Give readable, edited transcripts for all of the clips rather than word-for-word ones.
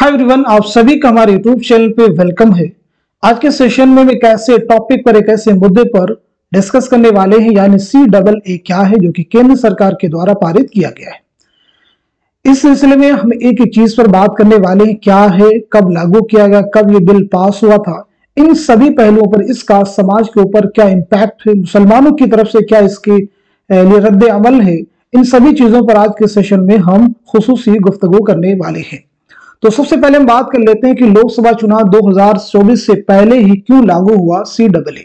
Hi everyone, आप सभी का हमारे यूट्यूब चैनल पे वेलकम है। आज के सेशन में एक ऐसे टॉपिक पर, एक ऐसे मुद्दे पर डिस्कस करने वाले हैं, यानी CAA क्या है, जो कि केंद्र सरकार के द्वारा पारित किया गया है। इस सिलसिले में हम एक एक चीज पर बात करने वाले हैं, क्या है, कब लागू किया गया, कब ये बिल पास हुआ था, इन सभी पहलुओं पर इसका समाज के ऊपर क्या इम्पैक्ट है, मुसलमानों की तरफ से क्या इसके लिए रद्द अमल है, इन सभी चीजों पर आज के सेशन में हम खुसूसी गुफ्तगू करने वाले हैं। तो सबसे पहले हम बात कर लेते हैं कि लोकसभा चुनाव 2024 से पहले ही क्यों लागू हुआ CAA।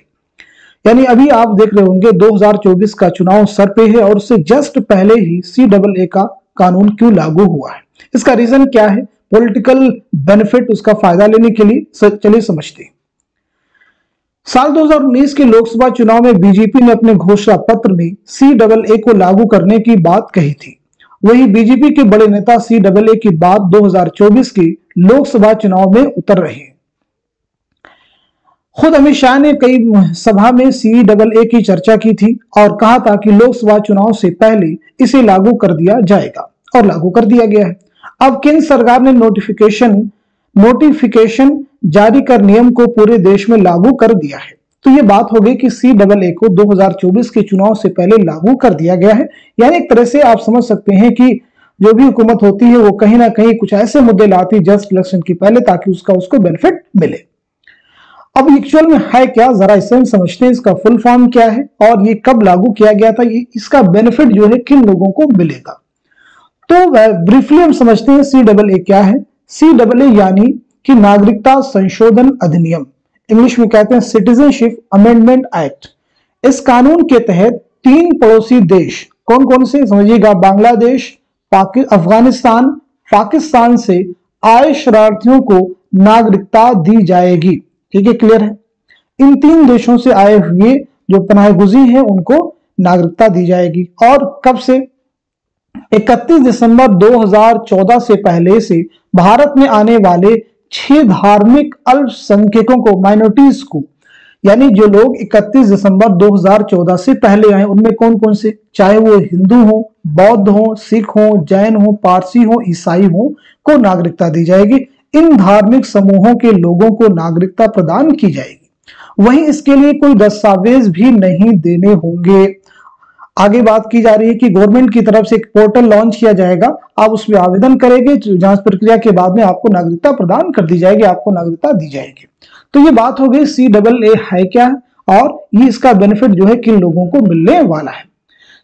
यानी अभी आप देख रहे होंगे 2024 का चुनाव सर पे है और उससे जस्ट पहले ही CAA का कानून क्यों लागू हुआ है, इसका रीजन क्या है, पॉलिटिकल बेनिफिट, उसका फायदा लेने के लिए चलिए समझते हैं। साल 2019 के लोकसभा चुनाव में बीजेपी ने अपने घोषणा पत्र में CAA को लागू करने की बात कही थी। वही बीजेपी के बड़े नेता CAA की बात 2024 के लोकसभा चुनाव में उतर रहे हैं। खुद अमित शाह ने कई सभा में CAA की चर्चा की थी और कहा था कि लोकसभा चुनाव से पहले इसे लागू कर दिया जाएगा, और लागू कर दिया गया है। अब केंद्र सरकार ने नोटिफिकेशन जारी कर नियम को पूरे देश में लागू कर दिया है। तो ये बात हो गई कि CAA को 2024 के चुनाव से पहले लागू कर दिया गया है। यानी एक तरह से आप समझ सकते हैं कि जो भी हुकूमत होती है वो कहीं ना कहीं कुछ ऐसे मुद्दे लाती जस्ट इलेक्शन के पहले, ताकि उसको बेनिफिट मिले। अब एक्चुअल में है क्या, जरा इसे हम समझते हैं, इसका फुल फॉर्म क्या है और ये कब लागू किया गया था, इसका बेनिफिट जो है किन लोगों को मिलेगा। तो ब्रीफली हम समझते हैं CAA क्या है। CAA यानी कि नागरिकता संशोधन अधिनियम, इंग्लिश में कहते हैं सिटीजनशिप अमेंडमेंट एक्ट। इस कानून के तहत 3 पड़ोसी देश, कौन कौन से समझिएगा, बांग्लादेश, अफगानिस्तान, पाकिस्तान से आए शरणार्थियों को नागरिकता दी जाएगी। ठीक है, क्लियर है। इन 3 देशों से आए हुए जो पनाहगुजी हैं उनको नागरिकता दी जाएगी। और कब से, 31 दिसंबर 2014 से पहले से भारत में आने वाले 6 धार्मिक अल्पसंख्यकों को, माइनॉरिटीज को, यानी जो लोग 31 दिसंबर 2014 से पहले आए, उनमें कौन कौन से, चाहे वो हिंदू हो, बौद्ध हो, सिख हो, जैन हो, पारसी हो, ईसाई हो, को नागरिकता दी जाएगी। इन धार्मिक समूहों के लोगों को नागरिकता प्रदान की जाएगी। वहीं इसके लिए कोई दस्तावेज भी नहीं देने होंगे। आगे बात की जा रही है कि गवर्नमेंट की तरफ से एक पोर्टल लॉन्च किया जाएगा, आप उसमें आवेदन करेंगे, जांच प्रक्रिया के बाद में आपको नागरिकता प्रदान कर दी जाएगी, आपको नागरिकता दी जाएगी। तो ये बात हो गई CAA है क्या, और ये इसका बेनिफिट जो है किन लोगों को मिलने वाला है।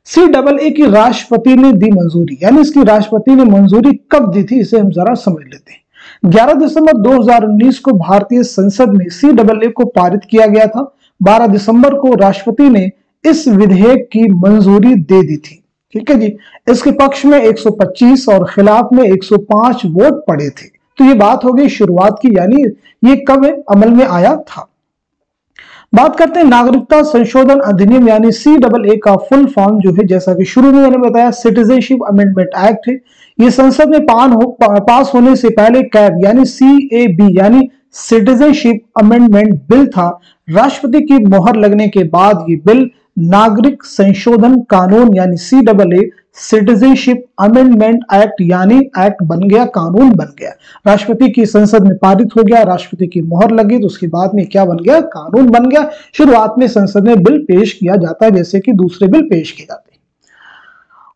CAA की राष्ट्रपति ने दी मंजूरी, यानी इसकी राष्ट्रपति ने मंजूरी कब दी थी, इसे हम जरा समझ लेते हैं। 11 दिसंबर 2019 को भारतीय संसद में CAA को पारित किया गया था। 12 दिसंबर को राष्ट्रपति ने इस विधेयक की मंजूरी दे दी थी। ठीक है जी। इसके पक्ष में 125 और खिलाफ में 105 वोट पड़े थे। तो ये बात हो गई शुरुआत की, यानी ये कब अमल में आया था। बात करते हैं नागरिकता संशोधन अधिनियम, यानी CAA का फुल फॉर्म जो है, जैसा कि शुरू में मैंने बताया, सिटीजनशिप अमेंडमेंट एक्ट है। ये संसद में पास होने से पहले कैब यानी CAB यानी सिटीजनशिप अमेंडमेंट बिल था। राष्ट्रपति की मोहर लगने के बाद ये बिल नागरिक संशोधन कानून यानी CAA सिटीजनशिप अमेंडमेंट एक्ट यानी एक्ट बन गया, कानून बन गया। राष्ट्रपति की संसद में पारित हो गया, राष्ट्रपति की मोहर लगी, तो उसके बाद में क्या बन गया, कानून बन गया। शुरुआत में संसद में बिल पेश किया जाता है, जैसे कि दूसरे बिल पेश किए जाते हैं।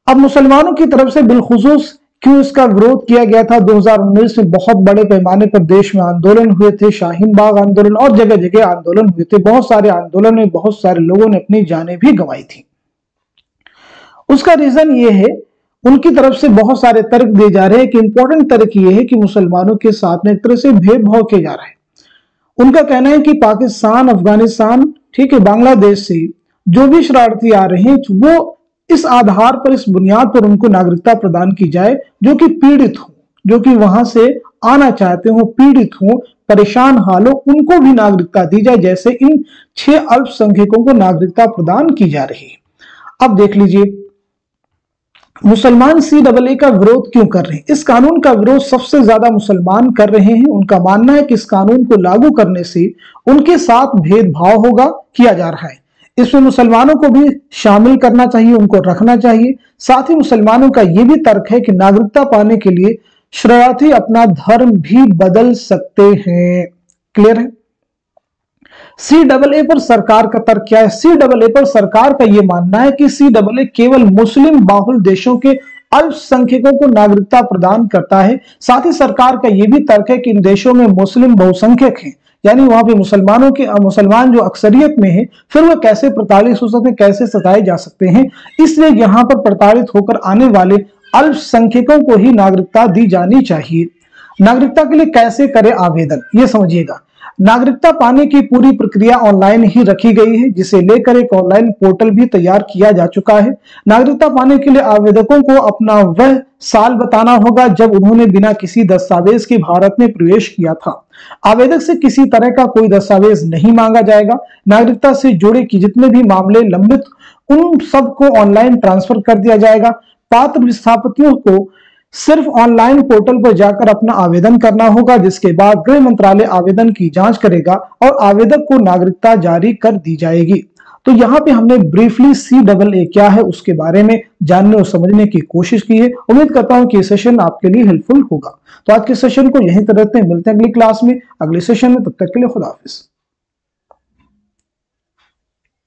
अब मुसलमानों की तरफ से बिलखुसूस क्यों इसका विरोध किया गया था। 2019 में बहुत बड़े पैमाने पर देश में आंदोलन हुए थे, शाहीन बाग आंदोलन और जगह जगह आंदोलन हुए थे। बहुत सारे आंदोलन में बहुत सारे लोगों ने अपनी जानें भी गंवाई थी। उसका रीजन ये है, उनकी तरफ से बहुत सारे तर्क दिए जा रहे हैं कि इंपॉर्टेंट तर्क ये है कि मुसलमानों के साथ में एक तरह से भेदभाव किया जा रहा है। उनका कहना है कि पाकिस्तान, अफगानिस्तान, ठीक है, बांग्लादेश से जो भी शरणार्थी आ रहे हैं, वो इस आधार पर, इस बुनियाद पर उनको नागरिकता प्रदान की जाए जो कि पीड़ित हो, जो कि वहां से आना चाहते हो, पीड़ित हो, परेशान हाल हो, उनको भी नागरिकता दी जाए, जैसे इन 6 अल्पसंख्यकों को नागरिकता प्रदान की जा रही है। अब देख लीजिए, मुसलमान CAA का विरोध क्यों कर रहे हैं। इस कानून का विरोध सबसे ज्यादा मुसलमान कर रहे हैं। उनका मानना है कि इस कानून को लागू करने से उनके साथ भेदभाव होगा, किया जा रहा है। इसमें मुसलमानों को भी शामिल करना चाहिए, उनको रखना चाहिए। साथ ही मुसलमानों का यह भी तर्क है कि नागरिकता पाने के लिए शरणार्थी अपना धर्म भी बदल सकते हैं। क्लियर है? CAA पर सरकार का तर्क क्या है? CAA पर सरकार का यह मानना है कि CAA केवल मुस्लिम बाहुल देशों के अल्पसंख्यकों को नागरिकता प्रदान करता है। साथ ही सरकार का यह भी तर्क है कि इन देशों में मुस्लिम बहुसंख्यक हैं, यानी वहां पे मुसलमान जो अक्सरियत में है, फिर वो कैसे प्रताड़ित हो सकते हैं, कैसे सताए जा सकते हैं। इसलिए यहां पर प्रताड़ित होकर आने वाले अल्पसंख्यकों को ही नागरिकता दी जानी चाहिए। नागरिकता के लिए कैसे करें आवेदन, ये समझिएगा। नागरिकता पाने की पूरी प्रक्रिया ऑनलाइन ही रखी गई है, जिसे लेकर एक ऑनलाइन पोर्टल भी तैयार किया जा चुका है। नागरिकता पाने के लिए आवेदकों को अपना वह साल बताना होगा जब उन्होंने बिना किसी दस्तावेज के भारत में प्रवेश किया था। आवेदक से किसी तरह का कोई दस्तावेज नहीं मांगा जाएगा। नागरिकता से जुड़े कि जितने भी मामले लंबित उन सबको ऑनलाइन ट्रांसफर कर दिया जाएगा। पात्र विस्थापितों को सिर्फ ऑनलाइन पोर्टल पर जाकर अपना आवेदन करना होगा, जिसके बाद गृह मंत्रालय आवेदन की जांच करेगा और आवेदक को नागरिकता जारी कर दी जाएगी। तो यहाँ पे हमने ब्रीफली CAA क्या है उसके बारे में जानने और समझने की कोशिश की है। उम्मीद करता हूं कि ये सेशन आपके लिए हेल्पफुल होगा। तो आज के सेशन को यहीं तक रखते हैं, मिलते हैं अगली क्लास में, अगले सेशन में। तब तक के लिए खुदा हाफिज।